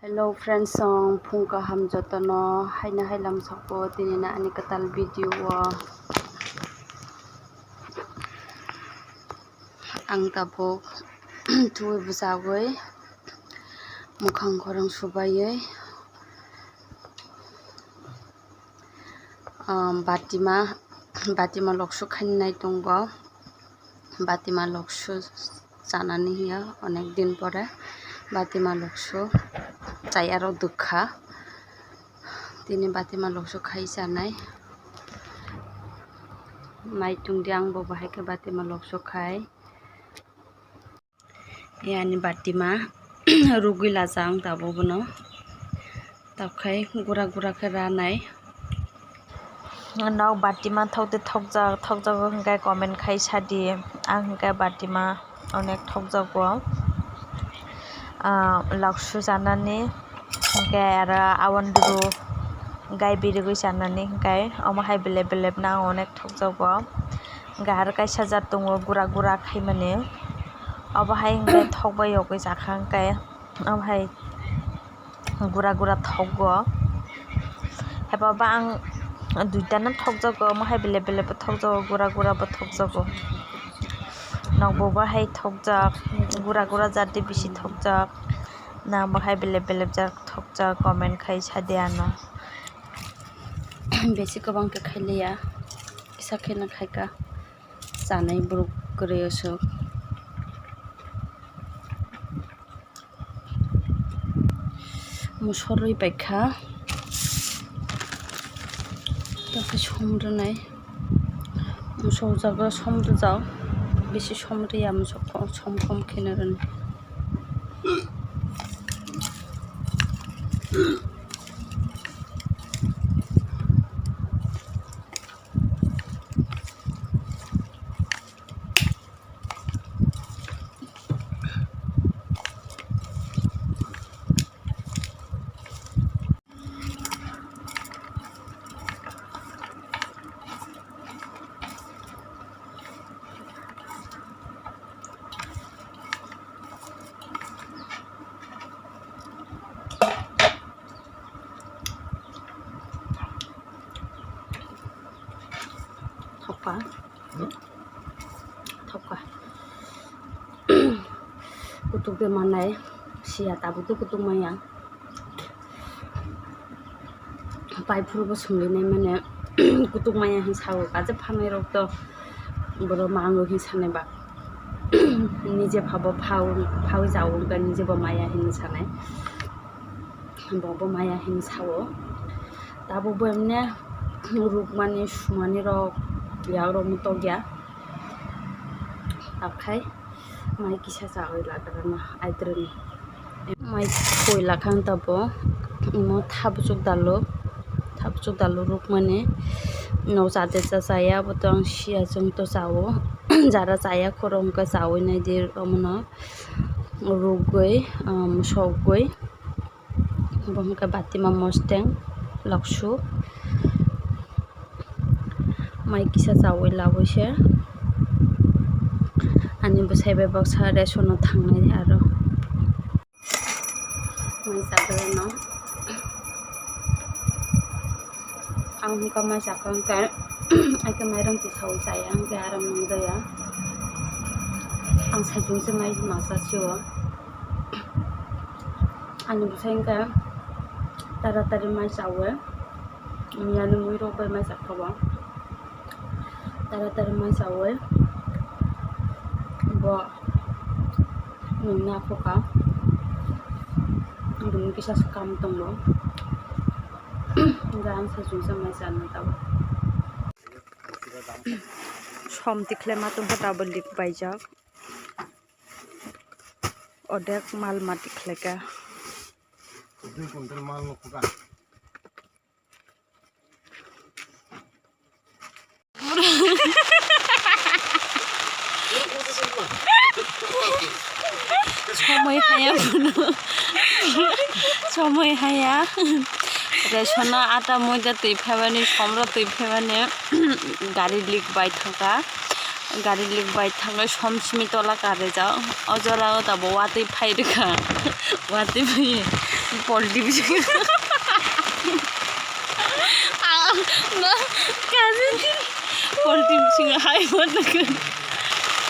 Hello friends, song Bwkha hamjatono haina hailam sako tinini ani katal video ang tabok tuwi bujagoi mukhang korang subayoi batima loksu khainai tongo batima loksu janani hiya onek din pore batima loksu chai aro dukha tini batima loksu khai janai maitung diang bo bahai ke batima loksu khai yani batima rugui lajang tabo bono takai gura gura ke ranai now batima thokte thokjago hingkai comment khai sadi ang hingkai batima onek thokjago loksu janani hingkai aro awanduru gai birigui janani hingkai omo hai belep belep na onek thokjago hingkai aro kaisa jat tongo gura gura khaimani obo hai hingkai thokbai yogoi jaka hingkai omo hai gura gura thogo hepaba ang duita no thokjago omo hai belep belep bo thokjago gura gura bo thokjago nokbo bo hai thokjak gura gura jati bisi thokjak na omo hai belep belep jak thokjak comment khai sadi ano besi kobang ke khaileya isa khena khaika janai borok koroi osok musoroi Bwkha takai somrwnai musokjago somrwjak besi somriya musok som kom kheno rwnai thokkha kutuk de manai sia tabutu kutuk maya pai purbo sunglinai mane kutuk maya hin sawo kaje phanai rok to boro mango hin sanai ba nije phabo phau jawo ga nije bo maya hin sanai bobo maya hin sawo tabo bemne rukmani sumani rok biang rok mutogya takai mai kisa jagoi ladrana aidroni mai khoi lakhang tabo imo thabjuk dalu rukmani no jate jaya botong sia jong to jawo jara jaya korong ka jawoi nai dir omono rugoi musogoi bomka batima mosteng loksu mai kisa jawoi laboise ani bwsaibai baksa resono thangnai aro mai jagrano ang hingka mai jakangka aike mairang tisau jaya hingke aram nongdaya ang saijungse mai masasio ani bwsaingka taratari mai jawo miyani muirok bai mai jakabo taratari mai jawo bo mwnuiya Bwkha dum kisa kam tongo gang saijungse mai jana tabo som tikhle matung tabo lik baijak odek mal mati khleka সময় হায়া ration আটা ময়দা তৈ ফেবানি সমরা তৈ ফেবানি গাড়ি leak by থাকা gari likbai thangai somsimi tola karejak o jora o tabo watui phairika watui phaiye polti bisingo polti bisingo haibanaga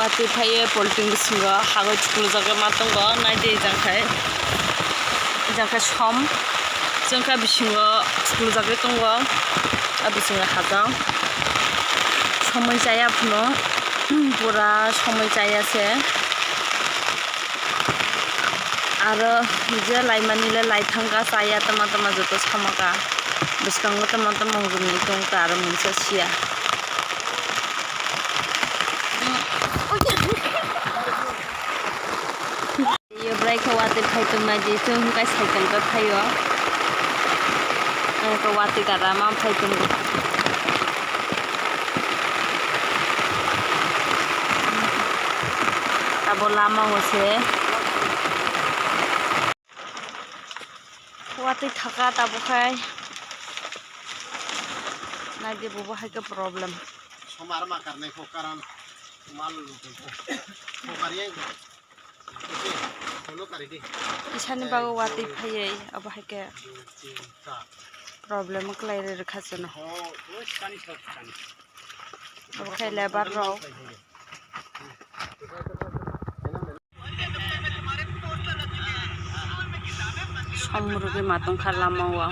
watui phaiye polti bisingo hagoi chuklujak ma tongo naide jangkai som jangka bisingo chuklujak tongo bisingo hajak সময় চাইয়া ফোনো পুরা সময় চাইয়াছে আর যে লাইমানিলে লাইথাঙ্গা চাইয়া তামা তামা যত সামাকা বিসকাঙ্গ তামা তামা মঙ্গুনি টংকা আর मोनसे सिया यो ब्राइखौ वाते फाइतोंना दिथों हुंकाय साइकेलखौ फायो आंखौ वाते गारा मा फाइतोंगो tabo lama ngose watui thaka tabo khai naide bobo hai ka problem somar ma karne ko karan mal ko kariye solo kari di isani bago watui phaiye abo hai ka problem klai re rakhasono ho skani skani abo khai lebar ro समरुगे मातों खालामा हुआ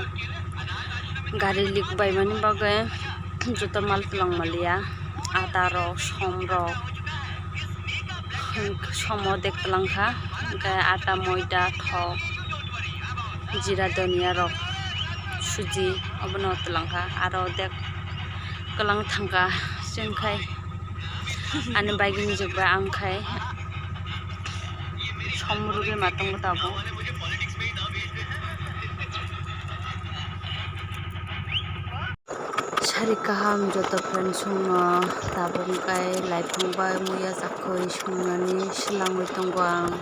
गाड़ी लिक by मानी बागे जुता माल तुलांग मालिया आटा रो सम रो समो देख तुलांग खा आटा मैदा थक जिरा धनिया रो सुजी अबनो तुलांग खा आरो देख कलांग थांगा जोंखाय आने बाइगिनि जोबा आंखाय समरुगे मातों दाबो Sari kaham joto friend sungo tabon kai laifang bai muya chakhoi sungnani silangoi tongo ang